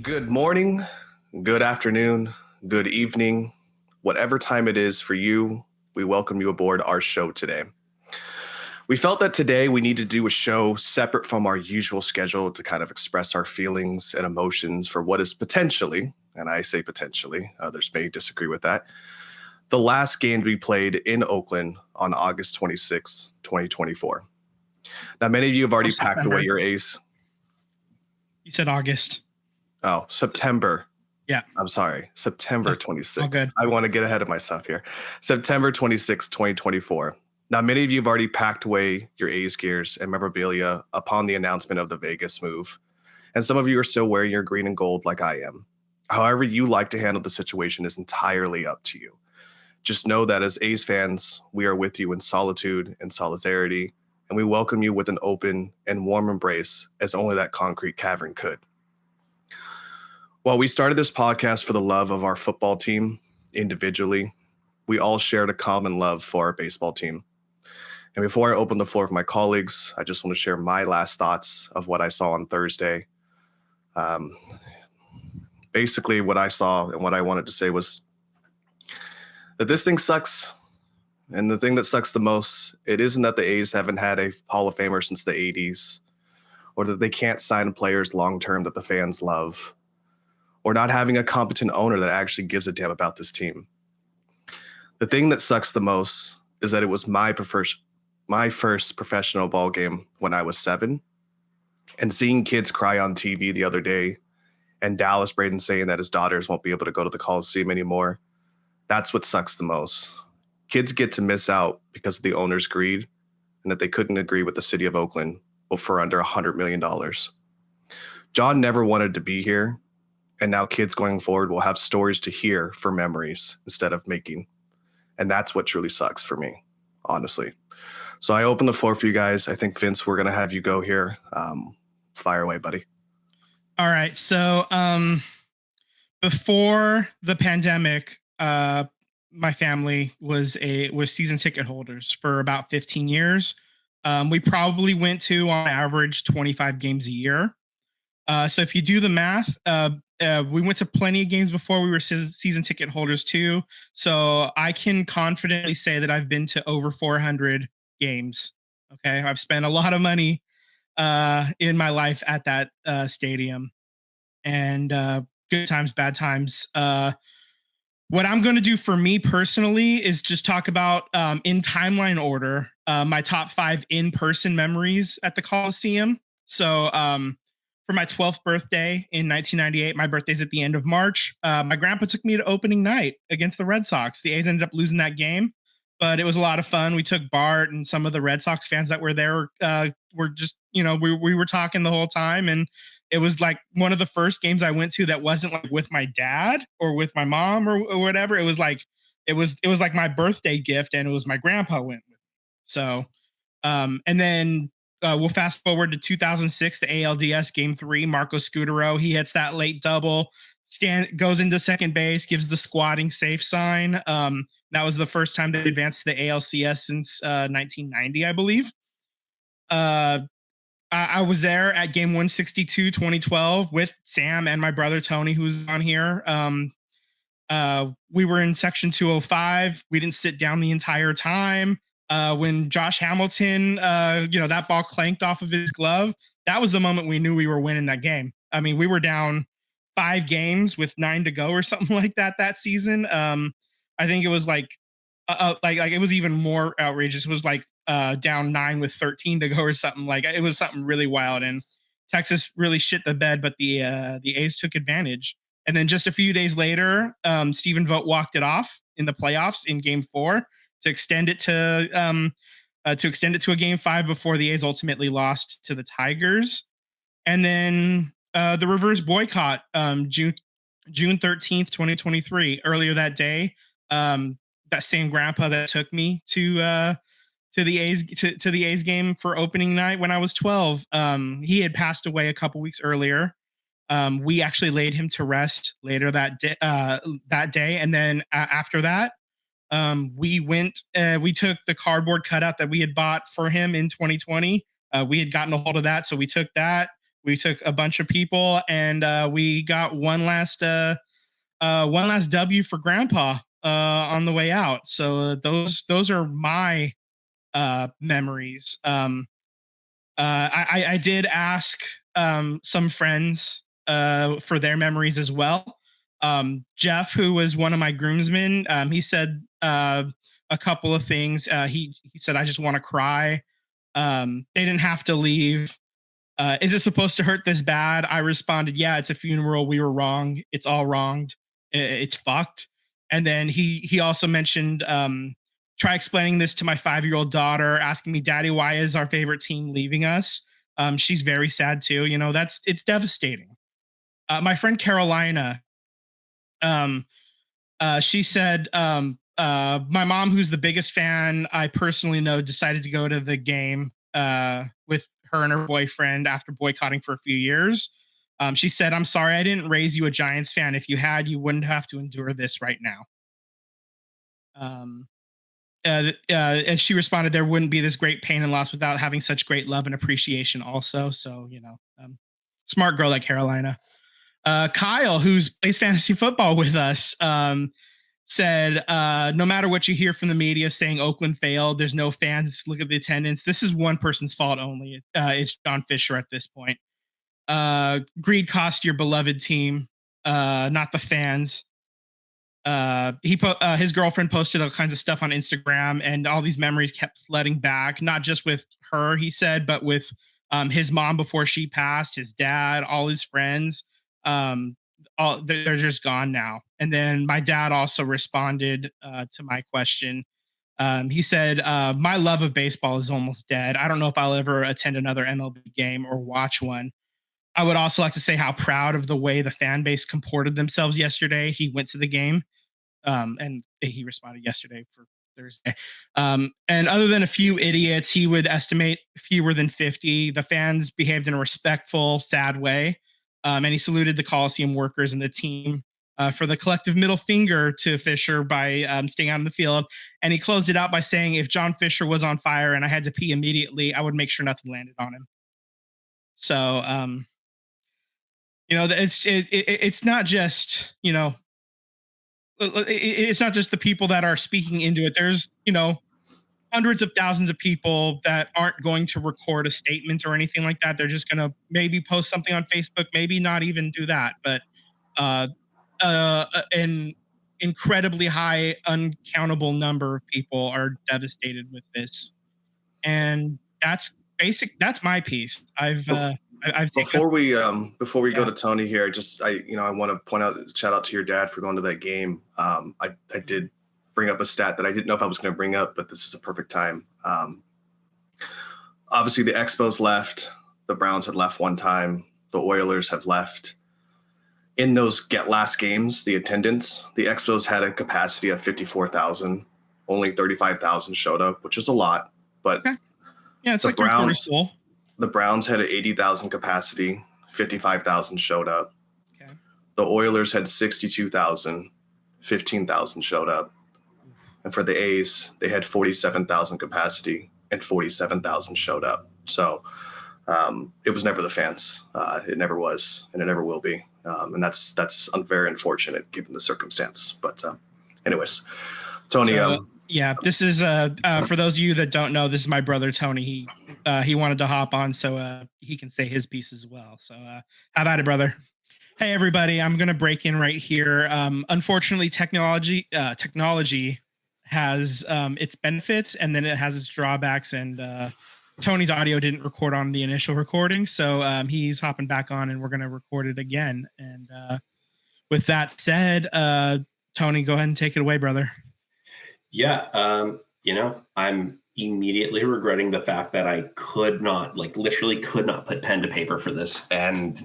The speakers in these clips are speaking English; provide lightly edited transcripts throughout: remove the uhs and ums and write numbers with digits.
Good morning, good afternoon, good evening, whatever time it is for you, we welcome you aboard our show today. We felt that today we need to do a show separate from our usual schedule to kind of express our feelings and emotions for what is potentially, and I say potentially, others may disagree with that, the last game to be played in Oakland on August 26, 2024. Now, many of you have Or already packed away September. your A's. You said August. Oh, September. Yeah. I'm sorry, September All 26th. good. I want to get ahead of myself here. September 26th, 2024. Now, many of you have already packed away your A's gears and memorabilia upon the announcement of the Vegas move. And some of you are still wearing your green and gold like I am. However, you like to handle the situation is entirely up to you. Just know that as A's fans, we are with you in solitude and solidarity, and we welcome you with an open and warm embrace as only that concrete cavern could. While we started this podcast for the love of our football team individually, we all shared a common love for our baseball team. And before I open the floor for my colleagues, I just want to share my last thoughts of what I saw on Thursday. Basically, what I saw and what I wanted to say was that this thing sucks. And the thing that sucks the most, it isn't that the A's haven't had a Hall of Famer since the 80s, or that they can't sign players long-term that the fans love, or not having a competent owner that actually gives a damn about this team. The thing that sucks the most is that it was my first professional ball game when I was 7, and seeing kids cry on TV the other day, and Dallas Braden saying that his daughters won't be able to go to the Coliseum anymore. That's what sucks the most. Kids get to miss out because of the owner's greed and that they couldn't agree with the city of Oakland for under $100 million. John never wanted to be here, and now kids going forward will have stories to hear for memories instead of making. And that's what truly sucks for me, honestly. So I open the floor for you guys. I think, Vince, we're going to have you go here. Fire away, buddy. All right. So before the pandemic, my family was season ticket holders for about 15 years. We probably went to on average 25 games a year. So if you do the math, we went to plenty of games before we were season ticket holders too. So I can confidently say that I've been to over 400 games. Okay. I've spent a lot of money in my life at that stadium, and good times, bad times. What I'm going to do for me personally is just talk about in timeline order my top 5 in-person memories at the Coliseum. So for my 12th birthday in 1998, my birthday's at the end of March. My grandpa took me to opening night against the Red Sox. The A's ended up losing that game, but it was a lot of fun. We took Bart and some of the Red Sox fans that were there. Were just, we were talking the whole time, and it was like one of the first games I went to that wasn't like with my dad or with my mom or whatever. It was like it was like my birthday gift, and it was my grandpa went with me. So and then we'll fast forward to 2006, the ALDS Game 3. Marco Scutero, he hits that late double, goes into second base, gives the squatting safe sign. That was the first time they advanced to the ALCS since 1990, I believe. I was there at game 162, 2012 with Sam and my brother Tony, who's on here. We were in section 205. We didn't sit down the entire time. When Josh Hamilton, that ball clanked off of his glove, that was the moment we knew we were winning that game. I mean, we were down 5 games with 9 to go or something like that season. I think it was like it was even more outrageous. It was like down 9 with 13 to go or something. Like it was something really wild, and Texas really shit the bed, but the A's took advantage. And then just a few days later, Stephen Vogt walked it off in the playoffs in Game 4 to extend it to a Game 5 before the A's ultimately lost to the Tigers. And then the reverse boycott, June 13th, 2023. Earlier that day, that same grandpa that took me to the A's game for opening night when I was 12, he had passed away a couple weeks earlier. We actually laid him to rest later that day, and then after that, we took the cardboard cutout that we had bought for him in 2020. We had gotten a hold of that, so we took that. We took a bunch of people, and we got one last W for Grandpa on the way out. So those are my memories. I did ask some friends for their memories as well. Jeff, who was one of my groomsmen, he said a couple of things. He said, "I just want to cry." They didn't have to leave. Is it supposed to hurt this bad? I responded, "Yeah, it's a funeral. We were wrong. It's all wronged. It's fucked." And then he also mentioned, try explaining this to my 5-year-old daughter, asking me, "Daddy, why is our favorite team leaving us?" She's very sad too. It's devastating. My friend Carolina, um, she said, my mom, who's the biggest fan I personally know, decided to go to the game with her and her boyfriend after boycotting for a few years. She said, "I'm sorry I didn't raise you a Giants fan. If you had, you wouldn't have to endure this right now." Um, and she responded, "There wouldn't be this great pain and loss without having such great love and appreciation also." So, smart girl like Carolina. Kyle, who's plays fantasy football with us, said, "No matter what you hear from the media saying Oakland failed, there's no fans. Look at the attendance. This is one person's fault only. It's John Fisher at this point. Greed cost your beloved team, not the fans." His girlfriend posted all kinds of stuff on Instagram, and all these memories kept flooding back, not just with her, he said, but with his mom before she passed, his dad, all his friends. um they're just gone now. And then my dad also responded to my question. He said, "My love of baseball is almost dead. I don't know if I'll ever attend another MLB game or watch one. I would also like to say how proud of the way the fan base comported themselves yesterday. He went to the game." And he responded yesterday for Thursday. And other than a few idiots, he would estimate fewer than 50. The fans behaved in a respectful, sad way. And he saluted the Coliseum workers and the team for the collective middle finger to Fisher by staying out in the field. And he closed it out by saying, "If John Fisher was on fire and I had to pee immediately, I would make sure nothing landed on him." So, it's not just, it's not just the people that are speaking into it. There's, hundreds of thousands of people that aren't going to record a statement or anything like that. They're just going to maybe post something on Facebook, maybe not even do that. But uh, an incredibly high, uncountable number of people are devastated with this. And that's basic. That's my piece. I've taken. Before we go Yeah. to Tony here, I want to point out, shout out to your dad for going to that game. I did bring up a stat that I didn't know if I was going to bring up, but this is a perfect time. Obviously the Expos left, the Browns had left one time, the Oilers have left. In those last games, the attendance, the Expos had a capacity of 54,000. Only 35,000 showed up, which is a lot, but Okay. Yeah, it's the like three-quarters Browns full. the Browns had an 80,000 capacity, 55,000 showed up. Okay. The Oilers had 62,000, 15,000 showed up. And for the A's, they had 47,000 capacity and 47,000 showed up. So it was never the fans. It never was, and it never will be. And that's very unfortunate given the circumstance. But anyways, Tony. Yeah, this is for those of you that don't know, this is my brother Tony. He wanted to hop on so he can say his piece as well. So how about it, brother? Hey everybody, I'm gonna break in right here. Unfortunately, technology has its benefits and then it has its drawbacks. And Tony's audio didn't record on the initial recording, so he's hopping back on, and we're gonna record it again. And with that said, Tony, go ahead and take it away, brother. Yeah, I'm immediately regretting the fact that I could not, literally could not put pen to paper for this, and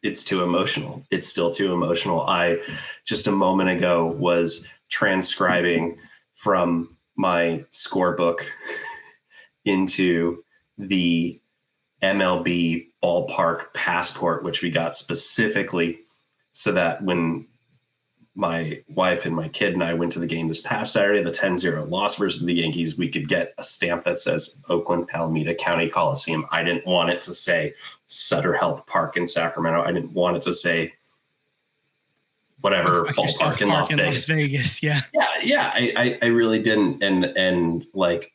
it's too emotional. It's still too emotional. I just a moment ago was transcribing from my scorebook into the MLB ballpark passport, which we got specifically so that when my wife and my kid and I went to the game this past Saturday, the 10-0 loss versus the Yankees, we could get a stamp that says Oakland Alameda County Coliseum. I didn't want it to say Sutter Health Park in Sacramento. I didn't want it to say whatever ballpark in Las Vegas. Yeah. Yeah. I really didn't. And like,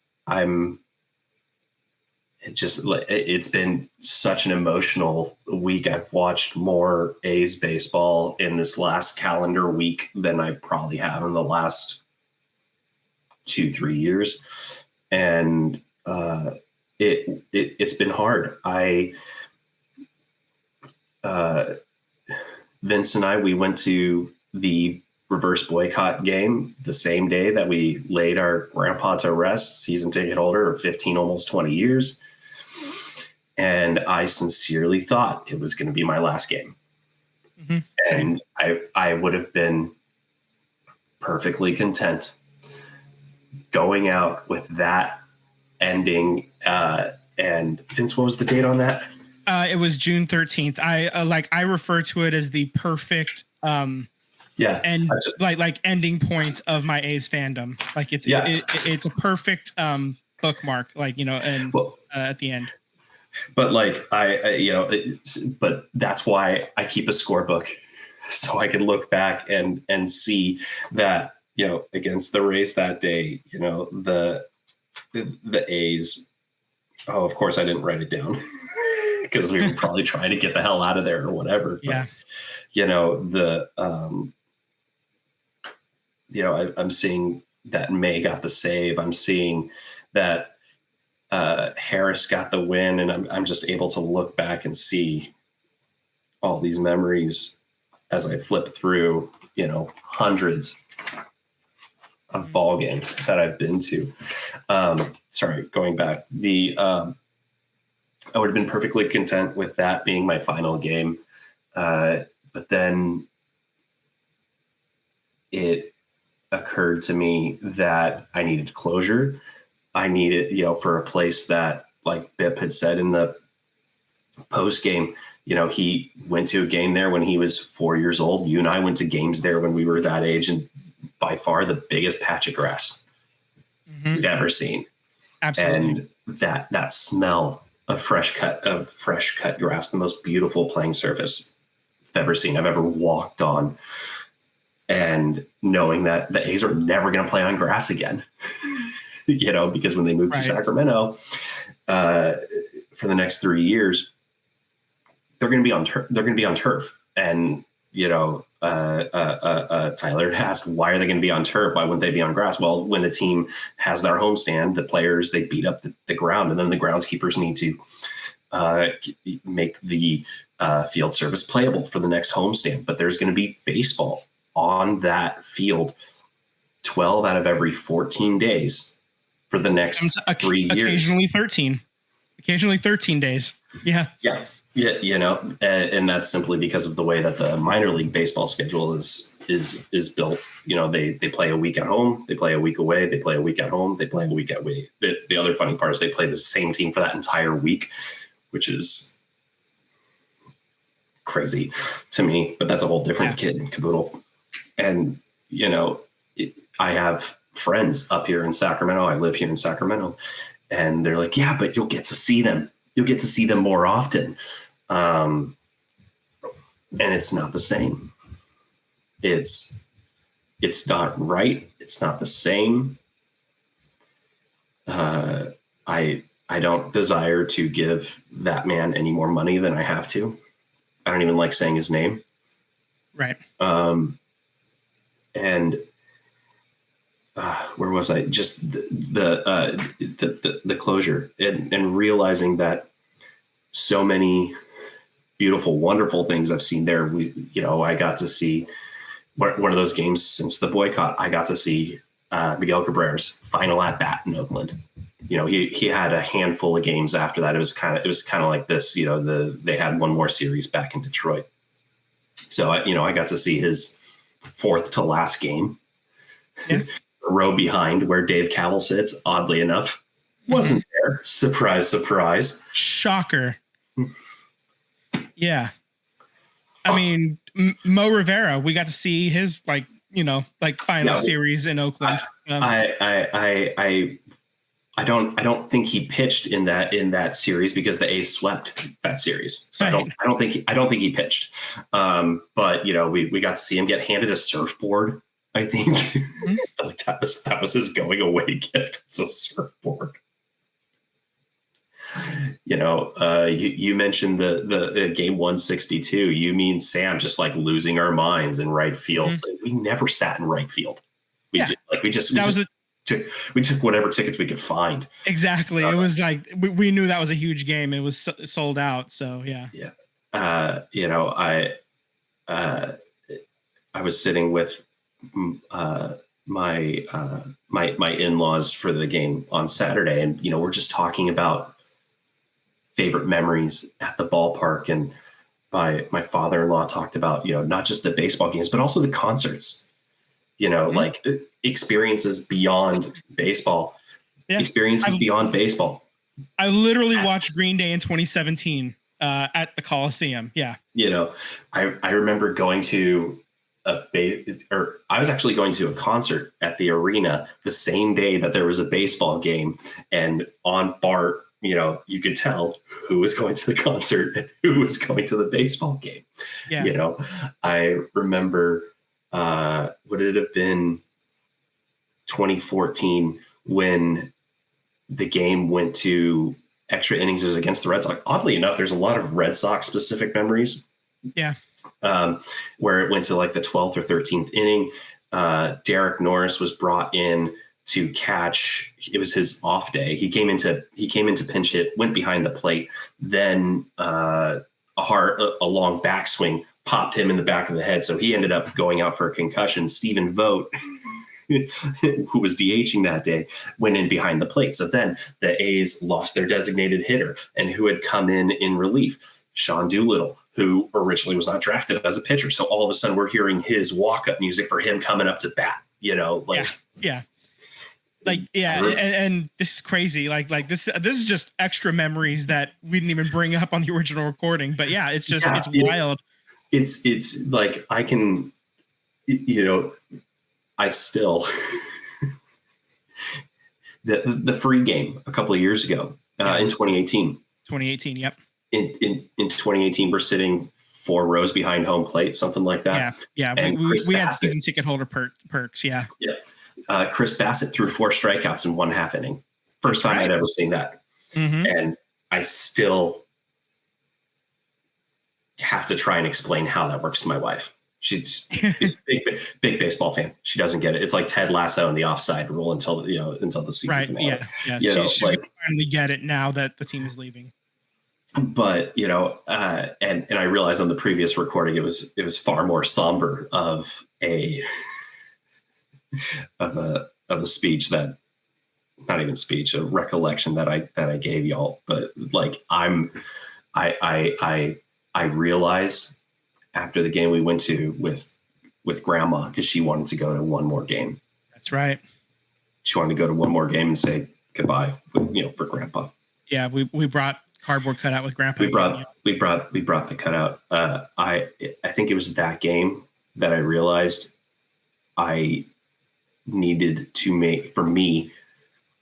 it's been such an emotional week. I've watched more A's baseball in this last calendar week than I probably have in the last 2-3 years. And it's been hard. Vince and I, we went to the reverse boycott game the same day that we laid our grandpa to rest, season ticket holder of 15, almost 20 years. And I sincerely thought it was going to be my last game. Mm-hmm. And I would have been perfectly content going out with that ending. And Vince, what was the date on that? It was June 13th. I refer to it as the perfect and like ending point of my A's fandom. Like it's a perfect bookmark, like, and at the end. But like but that's why I keep a scorebook, so I can look back and see that, against the Rays that day, the A's. Oh, of course I didn't write it down because we were probably trying to get the hell out of there or whatever. Yeah. But, I'm seeing that May got the save. I'm seeing that Harris got the win, and I'm just able to look back and see all these memories as I flip through, hundreds of ball games that I've been to. Going back, I would have been perfectly content with that being my final game. But then it occurred to me that I needed closure. I needed, for a place that, like Bip had said in the post game, he went to a game there when he was 4 years old. You and I went to games there when we were that age, and by far the biggest patch of grass we'd ever seen. Absolutely. And that smell of fresh cut grass, the most beautiful playing surface I've ever seen, I've ever walked on. And knowing that the A's are never going to play on grass again. Because when they moved to Sacramento for the next 3 years, they're going to be on turf. They're going to be on turf. And Tyler had asked, why are they going to be on turf? Why wouldn't they be on grass? Well, when a team has their homestand, the players, they beat up the ground, and then the groundskeepers need to make the field surface playable for the next homestand. But there's going to be baseball on that field 12 out of every 14 days. For the next 3 years. Occasionally 13 days. Yeah. And that's simply because of the way that the minor league baseball schedule is built. They play a week at home, they play a week away, they play a week at home, they play a week away. The other funny part is they play the same team for that entire week, which is crazy to me, but that's a whole different kid and caboodle. And, I have friends up here in Sacramento. I live here in Sacramento, and they're like, yeah, but you'll get to see them. You'll get to see them more often. And it's not the same. It's not right. It's not the same. I don't desire to give that man any more money than I have to. I don't even like saying his name. Right. And where was I? Just the closure and realizing that so many beautiful, wonderful things I've seen there. I got to see one of those games since the boycott. I got to see Miguel Cabrera's final at bat in Oakland. He had a handful of games after that. It was kind of like this. They had one more series back in Detroit. So I got to see his fourth to last game. Yeah. A row behind where Dave Cavell sits, oddly enough, wasn't there. Surprise, surprise. Shocker. Yeah. I mean, Mo Rivera, we got to see his final series in Oakland. I don't think he pitched in that series because the A's swept that series. So right. I don't think he pitched. But we got to see him get handed a surfboard. I think like that was his going away gift. It's a surfboard. You mentioned the game 162. You mean Sam just like losing our minds in right field? Mm-hmm. We never sat in right field. We took whatever tickets we could find. Exactly. It was like we knew that was a huge game. It was sold out. So yeah. Yeah. I was sitting with my in-laws for the game on Saturday, and we're just talking about favorite memories at the ballpark, and my father-in-law talked about not just the baseball games but also the concerts, mm-hmm. like experiences beyond baseball. Beyond baseball. I literally watched Green Day in 2017 at the Coliseum. Yeah. I remember going to I was actually going to a concert at the arena the same day that there was a baseball game, and on Bart, you could tell who was going to the concert and who was going to the baseball game. Yeah. I remember, would it have been 2014 when the game went to extra innings? It was against the Red Sox. Oddly enough, there's a lot of Red Sox specific memories. Yeah. Where it went to like the 12th or 13th inning. Derek Norris was brought in to catch. It was his off day. He came into pinch hit, went behind the plate, then a long backswing popped him in the back of the head. So he ended up going out for a concussion. Stephen Vogt, who was DHing that day, went in behind the plate. So then the A's lost their designated hitter, and who had come in relief? Sean Doolittle, who originally was not drafted as a pitcher. So all of a sudden we're hearing his walk-up music for him coming up to bat, Yeah. And this is crazy. Like this is just extra memories that we didn't even bring up on the original recording. But yeah, it's wild. It's like I can, I still the free game a couple of years ago in 2018. 2018, yep. In 2018, we're sitting 4 rows behind home plate, something like that. Yeah. And we had season ticket holder perks. Yeah. Yeah. Chris Bassett threw 4 strikeouts in 1/2 inning. First time I'd ever seen that. Mm-hmm. And I still have to try and explain how that works to my wife. She's big baseball fan. She doesn't get it. It's like Ted Lasso and the offside rule until the season. Right. Finale. Yeah. She's gonna finally get it now that the team is leaving. But and I realized on the previous recording it was far more somber of a speech that, not even speech, a recollection that I gave y'all. But like I realized after the game we went to with Grandma, because she wanted to go to one more game. That's right. She wanted to go to one more game and say goodbye, for Grandpa. Yeah, we brought cardboard cutout with Grandpa. We brought the cutout. I think it was that game that I realized I needed to make, for me,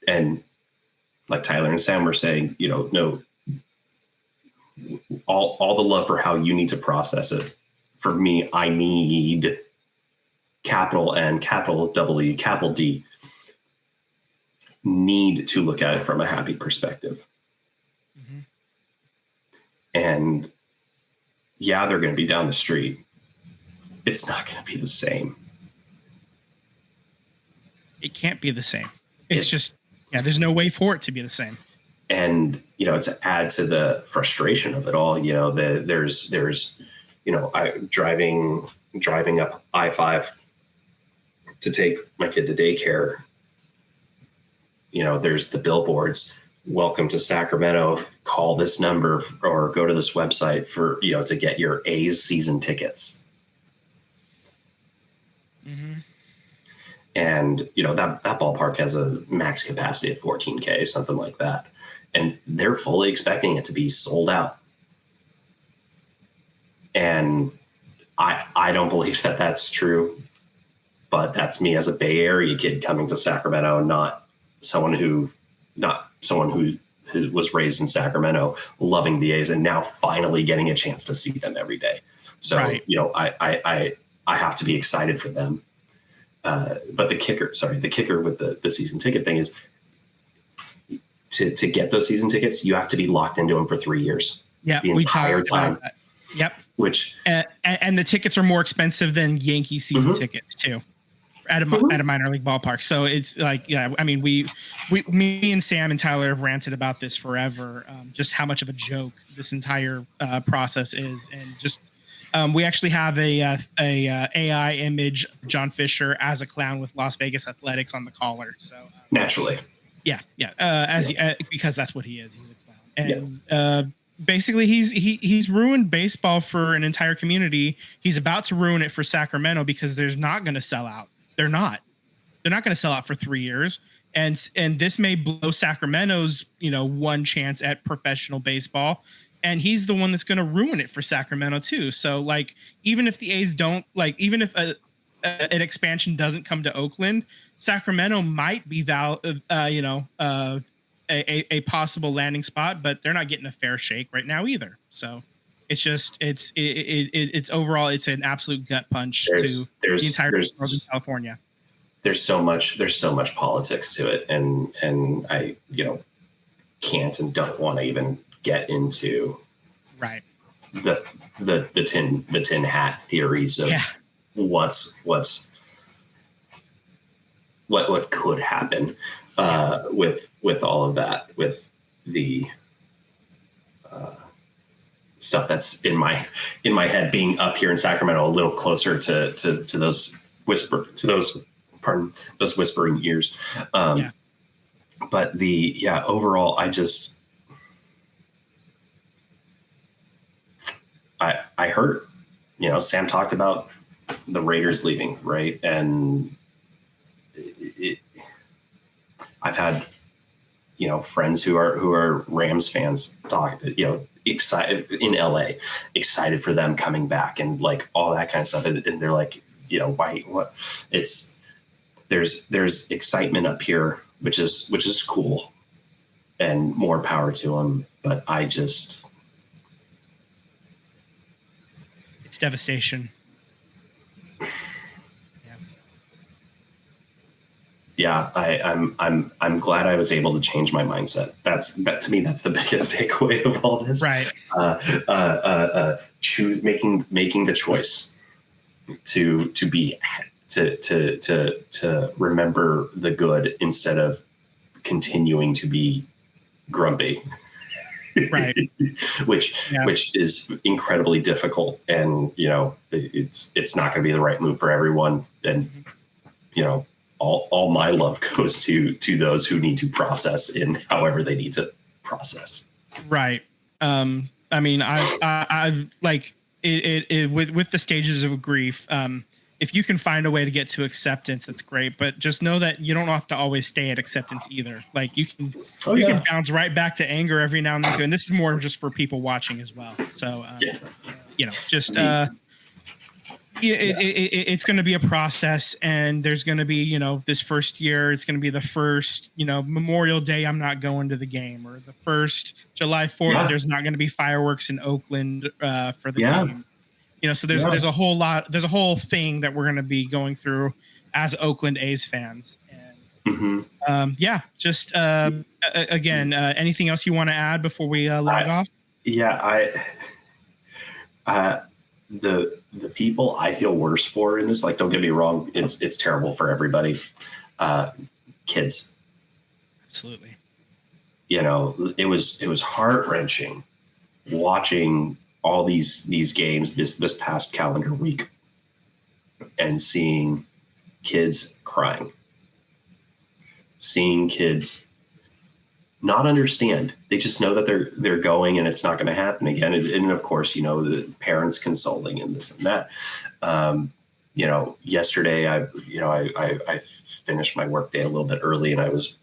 and like Tyler and Sam were saying, no, all the love for how you need to process it. For me, I need capital N, capital E, capital D, need to look at it from a happy perspective. Mm-hmm. And yeah, they're going to be down the street. It's not going to be the same. It can't be the same. It's just, there's no way for it to be the same. And, to add to the frustration of it all, there's I driving up I-5 to take my kid to daycare. There's the billboards. Welcome to Sacramento. Call this number or go to this website for, to get your A's season tickets. Mm-hmm. And, that ballpark has a max capacity of 14K, something like that. And they're fully expecting it to be sold out. And I don't believe that that's true, but that's me as a Bay Area kid coming to Sacramento, not someone who was raised in Sacramento, loving the A's, and now finally getting a chance to see them every day. So, Right. I have to be excited for them. But the kicker with the season ticket thing is to get those season tickets, you have to be locked into them for 3 years. Yeah, the entire time. Yep. Which and the tickets are more expensive than Yankee season tickets too, at a minor league ballpark. So it's like, yeah, I mean, me and Sam and Tyler have ranted about this forever. Just how much of a joke this entire process is, and just we actually have a AI image of John Fisher as a clown with Las Vegas Athletics on the collar. So naturally, yeah, because that's what he is. He's a clown, and basically he's ruined baseball for an entire community. He's about to ruin it for Sacramento because they're not going to sell out. They're not going to sell out for 3 years. And this may blow Sacramento's, one chance at professional baseball. And he's the one that's going to ruin it for Sacramento too. So like, even if the A's don't even if an expansion doesn't come to Oakland, Sacramento might be a possible landing spot, but they're not getting a fair shake right now either. So it's just it's overall it's an absolute gut punch to the entire Northern California. There's so much politics to it, and I can't and don't want to even get into the tin hat theories of what could happen with all of that, with the stuff that's in my head being up here in Sacramento, a little closer to those whispering ears. But overall, I hurt. Sam talked about the Raiders leaving, right? And I've had friends who are Rams fans talk, excited in LA, excited for them coming back and like all that kind of stuff. And they're like, why? What? There's excitement up here, which is cool, and more power to them. But it's devastation. Yeah, I'm glad I was able to change my mindset. That to me, that's the biggest takeaway of all this. Right. Making the choice to remember the good instead of continuing to be grumpy. Right. which is incredibly difficult, and it's not going to be the right move for everyone, and all my love goes to those who need to process in however they need to process. Right. I mean, I've like it with the stages of grief. If you can find a way to get to acceptance, that's great. But just know that you don't have to always stay at acceptance either. Like you can bounce right back to anger every now and then too. And this is more just for people watching as well. So it's going to be a process, and there's going to be, this first year, it's going to be the first, Memorial Day, I'm not going to the game, or the first July 4th, there's not going to be fireworks in Oakland for the game. So there's a whole thing that we're going to be going through as Oakland A's fans. And again, anything else you want to add before we log off? The people I feel worse for in this, like, don't get me wrong, it's terrible for everybody. Kids. Absolutely. It was heart-wrenching watching all these games this past calendar week and seeing kids crying, seeing kids not understand. They just know that they're going and it's not going to happen again. And of course, the parents consoling and this and that. Yesterday I finished my work day a little bit early, and I was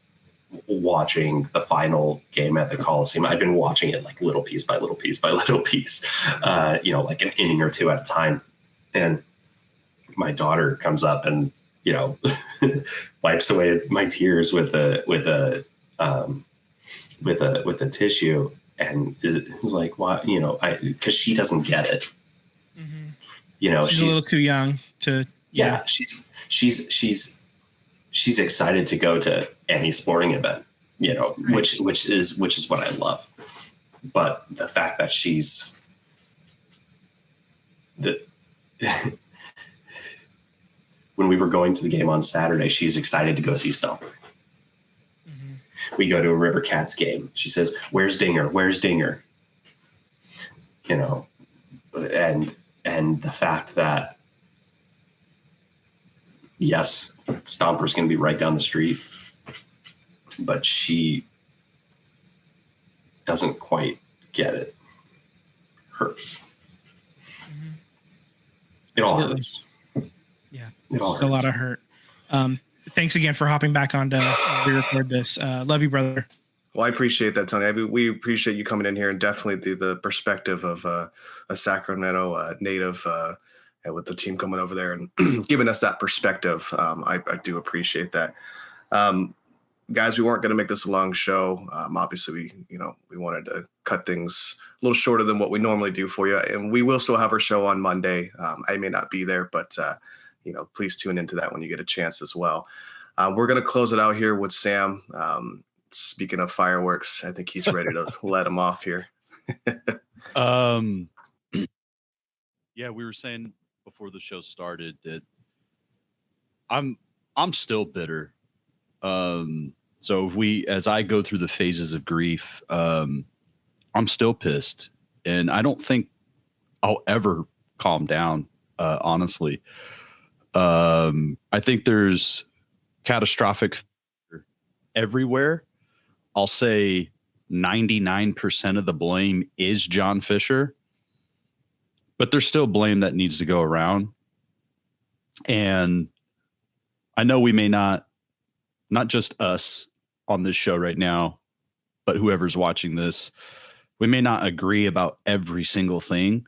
watching the final game at the Coliseum. I've been watching it like little piece by little piece by little piece, like an inning or two at a time. And my daughter comes up and, wipes away my tears with a tissue, and is like, why, because she doesn't get it. Mm-hmm. She's a little too young to. Yeah, she's excited to go to any sporting event, right. which is what I love. But the fact that when we were going to the game on Saturday, she's excited to go see Stumper. Mm-hmm. We go to a River Cats game. She says, "Where's Dinger? Where's Dinger?" And the fact that, yes, Stomper's going to be right down the street, but she doesn't quite get it. Hurts. Mm-hmm. It all hurts. Yeah, it all hurts. A lot of hurt. Thanks again for hopping back on to re-record this. Love you, brother. Well, I appreciate that, Tony. We appreciate you coming in here and definitely the perspective of a Sacramento native with the team coming over there and giving us that perspective. I do appreciate that. Guys, we weren't going to make this a long show. Obviously, we wanted to cut things a little shorter than what we normally do for you. And we will still have our show on Monday. I may not be there, but, please tune into that when you get a chance as well. We're going to close it out here with Sam. Speaking of fireworks, I think he's ready to let him off here. Yeah, we were saying before the show started that I'm still bitter. So as I go through the phases of grief, I'm still pissed, and I don't think I'll ever calm down. Honestly, I think there's catastrophic everywhere. I'll say 99% of the blame is John Fisher, but there's still blame that needs to go around. And I know we may not just us on this show right now, but whoever's watching this, we may not agree about every single thing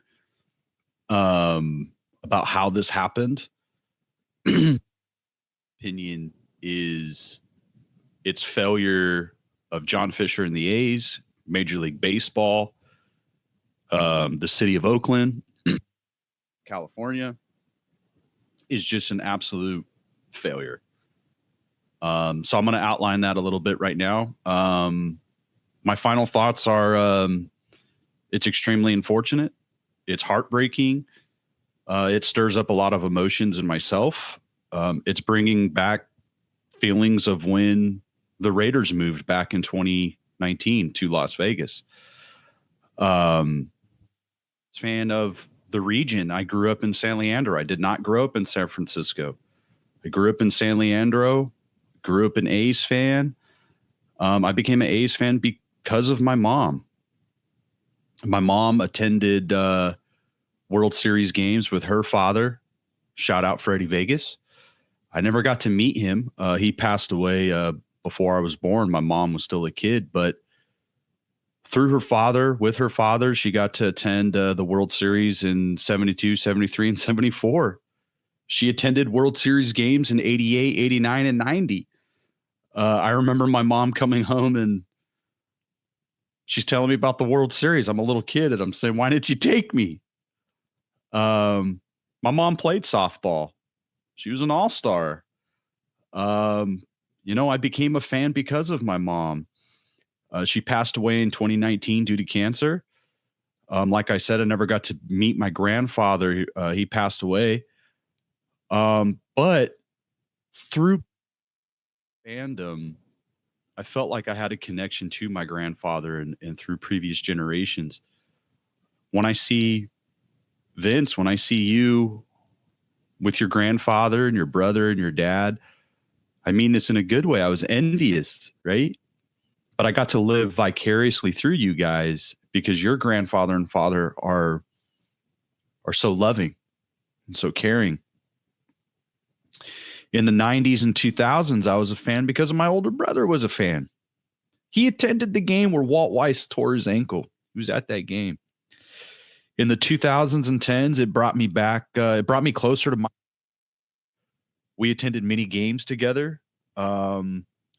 about how this happened. Opinion is it's failure of John Fisher and the A's, Major League Baseball, the city of Oakland, California, is just an absolute failure. So I'm going to outline that a little bit right now. My final thoughts are it's extremely unfortunate. It's heartbreaking. It stirs up a lot of emotions in myself. It's bringing back feelings of when the Raiders moved back in 2019 to Las Vegas. Fan of the region. I grew up in San Leandro. I did not grow up in San Francisco. I grew up in San Leandro, grew up an A's fan. I became an A's fan because of my mom. My mom attended World Series games with her father. Shout out Freddie Vegas. I never got to meet him. He passed away before I was born. My mom was still a kid, but through her father, with her father, she got to attend the World Series in 72, 73, and 74. She attended World Series games in 88, 89, and 90. I remember my mom coming home and she's telling me about the World Series. I'm a little kid and I'm saying, why didn't you take me? My mom played softball. She was an all-star. I became a fan because of my mom. She passed away in 2019 due to cancer. Like I said, I never got to meet my grandfather. He passed away. But through fandom, I felt like I had a connection to my grandfather and through previous generations. When I see Vince, when I see you with your grandfather and your brother and your dad, I mean this in a good way. I was envious, right? But I got to live vicariously through you guys because your grandfather and father are so loving and so caring. In the 90s and 2000s, I was a fan because my older brother was a fan. He attended the game where Walt Weiss tore his ankle. He was at that game. In the 2000s and 10s, it brought me back. It brought me closer to we attended many games together. I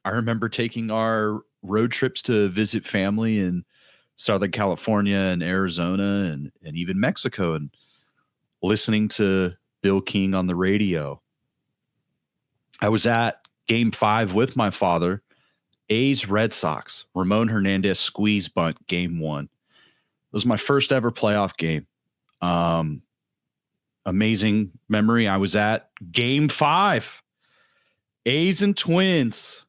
remember taking our road trips to visit family in Southern California and Arizona and even Mexico, and listening to Bill King on the radio. I was at Game 5 with my father. A's Red Sox, Ramon Hernandez squeeze bunt, Game 1. It was my first ever playoff game. Amazing memory. I was at Game 5. A's and Twins.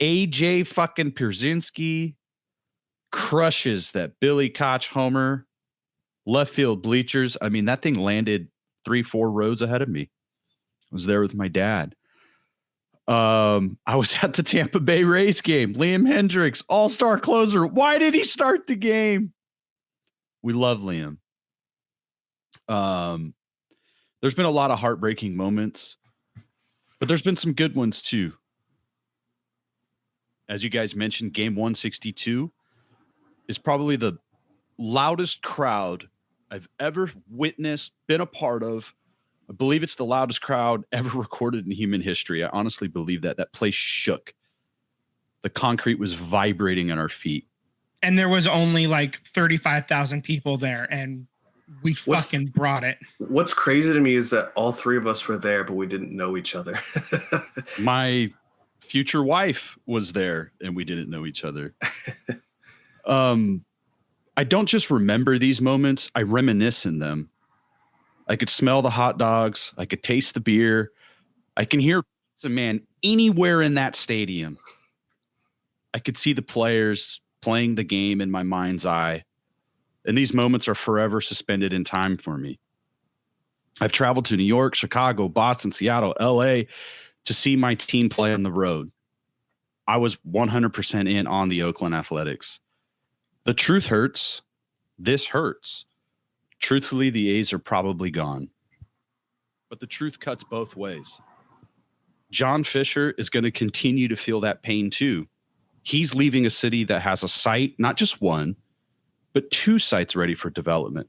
AJ fucking Pierzynski crushes that Billy Koch homer. Left field bleachers. I mean, that thing landed 3-4 rows ahead of me. I was there with my dad. I was at the Tampa Bay Rays game. Liam Hendricks, all-star closer. Why did he start the game? We love Liam. There's been a lot of heartbreaking moments, but there's been some good ones too. As you guys mentioned, game 162 is probably the loudest crowd I've ever witnessed, been a part of. I believe it's the loudest crowd ever recorded in human history. I honestly believe that. That place shook. The concrete was vibrating at our feet. And there was only like 35,000 people there, and we fucking brought it. What's crazy to me is that all three of us were there, but we didn't know each other. My future wife was there, and we didn't know each other. I don't just remember these moments. I reminisce in them. I could smell the hot dogs. I could taste the beer. I can hear some man anywhere in that stadium. I could see the players playing the game in my mind's eye. And these moments are forever suspended in time for me. I've traveled to New York, Chicago, Boston, Seattle, LA to see my team play on the road. I was 100% in on the Oakland Athletics. The truth hurts. This hurts. Truthfully, the A's are probably gone. But the truth cuts both ways. John Fisher is going to continue to feel that pain too. He's leaving a city that has a site, not just one, but 2 sites ready for development.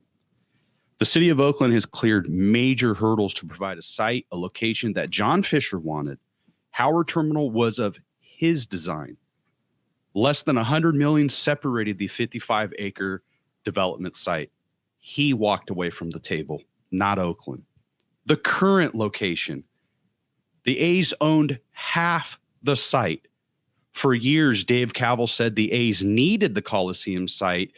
The city of Oakland has cleared major hurdles to provide a site, a location that John Fisher wanted. Howard Terminal was of his design. Less than $100 million separated the 55-acre development site. He walked away from the table, not Oakland. The current location, the A's owned half the site. For years, Dave Cavell said the A's needed the Coliseum site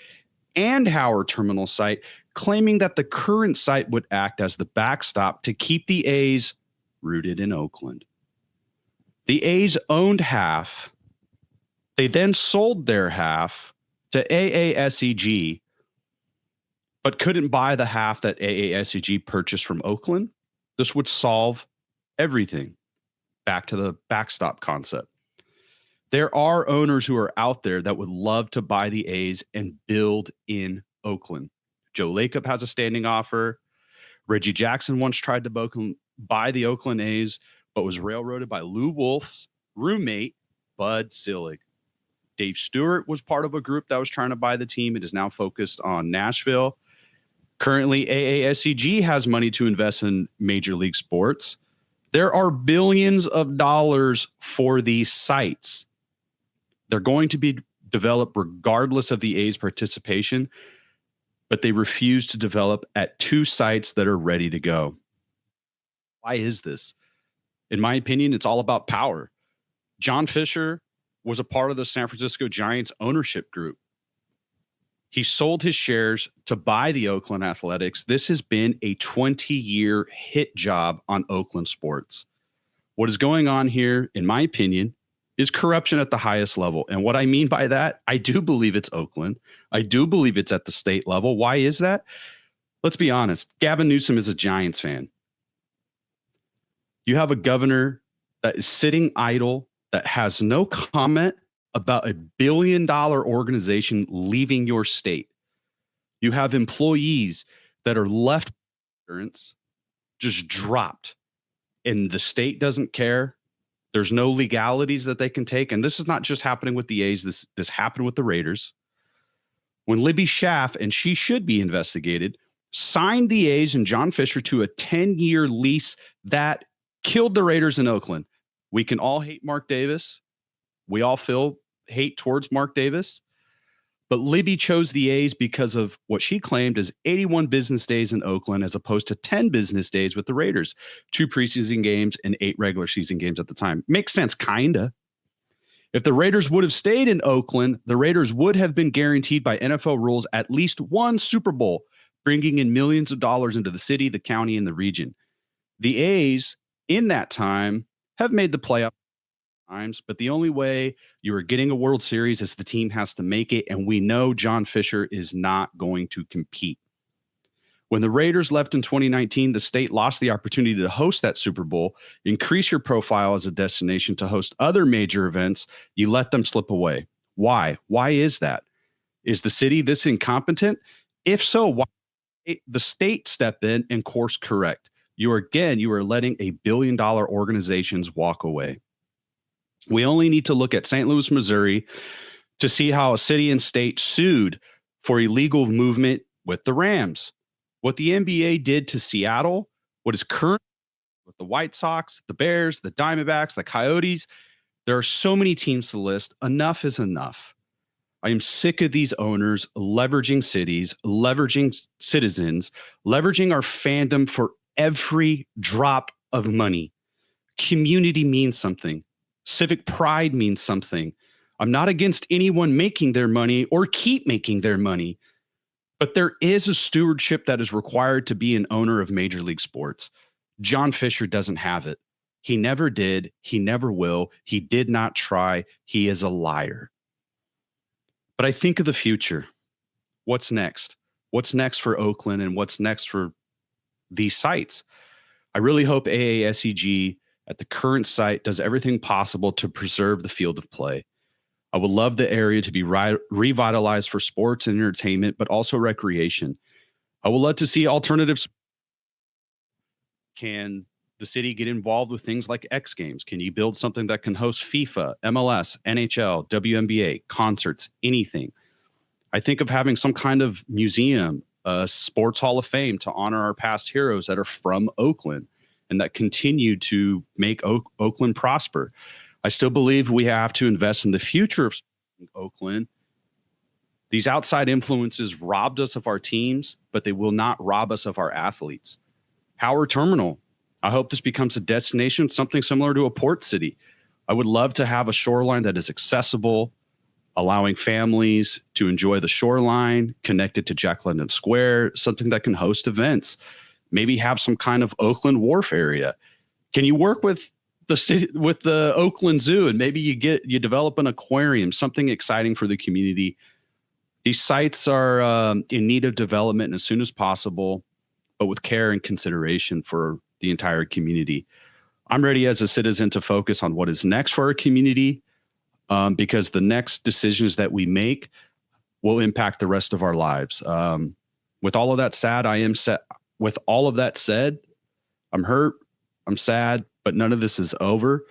and Howard Terminal site, claiming that the current site would act as the backstop to keep the A's rooted in Oakland. The A's owned half. They then sold their half to AASEG, but couldn't buy the half that AASEG purchased from Oakland. This would solve everything. Back to the backstop concept. There are owners who are out there that would love to buy the A's and build in Oakland. Joe Lacob has a standing offer. Reggie Jackson once tried to buy the Oakland A's, but was railroaded by Lou Wolf's roommate, Bud Selig. Dave Stewart was part of a group that was trying to buy the team. It is now focused on Nashville. Currently, AASEG has money to invest in Major League Sports. There are billions of dollars for these sites. They're going to be developed regardless of the A's participation, but they refuse to develop at 2 sites that are ready to go. Why is this? In my opinion, it's all about power. John Fisher was a part of the San Francisco Giants ownership group. He sold his shares to buy the Oakland Athletics. This has been a 20-year hit job on Oakland sports. What is going on here, in my opinion, is corruption at the highest level. And what I mean by that, I do believe it's Oakland. I do believe it's at the state level. Why is that? Let's be honest. Gavin Newsom is a Giants fan. You have a governor that is sitting idle, that has no comment about $1 billion organization leaving your state. You have employees that are left insurance just dropped, and the state doesn't care. There's no legalities that they can take. And this is not just happening with the A's. This happened with the Raiders. when Libby Schaff, and she should be investigated, signed the A's and John Fisher to a 10-year lease that killed the Raiders in Oakland. We can all hate Mark Davis. We all feel hate towards Mark Davis. But Libby chose the A's because of what she claimed as 81 business days in Oakland as opposed to 10 business days with the Raiders, 2 preseason games and 8 regular season games at the time. Makes sense, kinda. If the Raiders would have stayed in Oakland, the Raiders would have been guaranteed by NFL rules at least one Super Bowl, bringing in millions of dollars into the city, the county, and the region. The A's, in that time, have made the playoffs times, but the only way you are getting a World Series is the team has to make it, and we know John Fisher is not going to compete. When the Raiders left in 2019, the state lost the opportunity to host that Super Bowl, increase your profile as a destination to host other major events. You let them slip away. Why? Why is that? Is the city this incompetent? If so, why the state step in and course correct? You are letting a billion-dollar organizations walk away. We only need to look at St. Louis, Missouri to see how a city and state sued for illegal movement with the Rams. What the NBA did to Seattle, what is current with the White Sox, the Bears, the Diamondbacks, the Coyotes. There are so many teams to list. Enough is enough. I am sick of these owners leveraging cities, leveraging citizens, leveraging our fandom for every drop of money. Community means something. Civic pride means something. I'm not against anyone making their money or keep making their money, but there is a stewardship that is required to be an owner of Major League Sports. John Fisher doesn't have it. He never did. He never will. He did not try. He is a liar. But I think of the future. What's next? What's next for Oakland and what's next for these sites? I really hope AASEG at the current site does everything possible to preserve the field of play. I would love the area to be revitalized for sports and entertainment, but also recreation. I would love to see alternatives. Can the city get involved with things like X Games? Can you build something that can host FIFA, MLS, NHL, WNBA, concerts, anything? I think of having some kind of museum, a sports hall of fame to honor our past heroes that are from Oakland and that continue to make Oakland prosper. I still believe we have to invest in the future of Oakland. These outside influences robbed us of our teams, but they will not rob us of our athletes. Howard Terminal. I hope this becomes a destination, something similar to a port city. I would love to have a shoreline that is accessible, allowing families to enjoy the shoreline, connected to Jack London Square, something that can host events. Maybe have some kind of Oakland Wharf area. Can you work with the city, with the Oakland Zoo, and maybe you develop an aquarium, something exciting for the community? These sites are in need of development as soon as possible, but with care and consideration for the entire community. I'm ready as a citizen to focus on what is next for our community, because the next decisions that we make will impact the rest of our lives. With all of that said, I'm hurt, I'm sad, but none of this is over.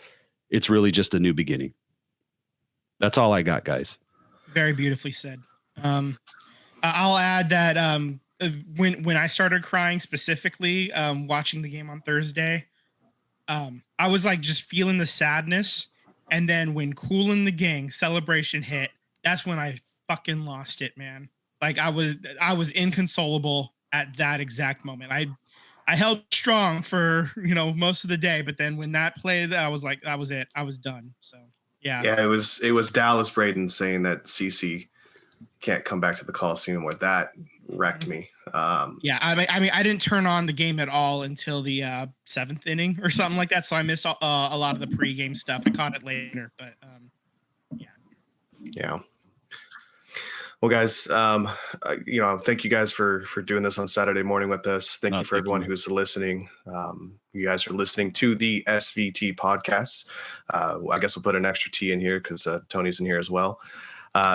It's really just a new beginning. That's all I got, guys. Very beautifully said. I'll add that when I started crying specifically, watching the game on Thursday, I was like just feeling the sadness. And then when Kool and the Gang celebration hit, that's when I fucking lost it, man. Like I was inconsolable at that exact moment. I held strong for, most of the day, but then when that played, I was like, that was it. I was done. So yeah. Yeah, it was Dallas Braden saying that CC can't come back to the Coliseum, where that wrecked me. Yeah, I mean, I didn't turn on the game at all until the 7th inning or something like that, so I missed a lot of the pregame stuff. I caught it later, but yeah. Well, guys, thank you guys for doing this on Saturday morning with us. Thank you for everyone who's listening. You guys are listening to the SVT podcast. I guess we'll put an extra T in here because Tony's in here as well.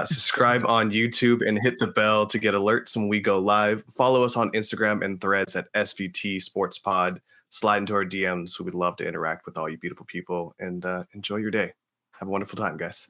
Subscribe on YouTube and hit the bell to get alerts when we go live. Follow us on Instagram and Threads at SVT Sports Pod. Slide into our DMs. We'd love to interact with all you beautiful people, and enjoy your day. Have a wonderful time, guys.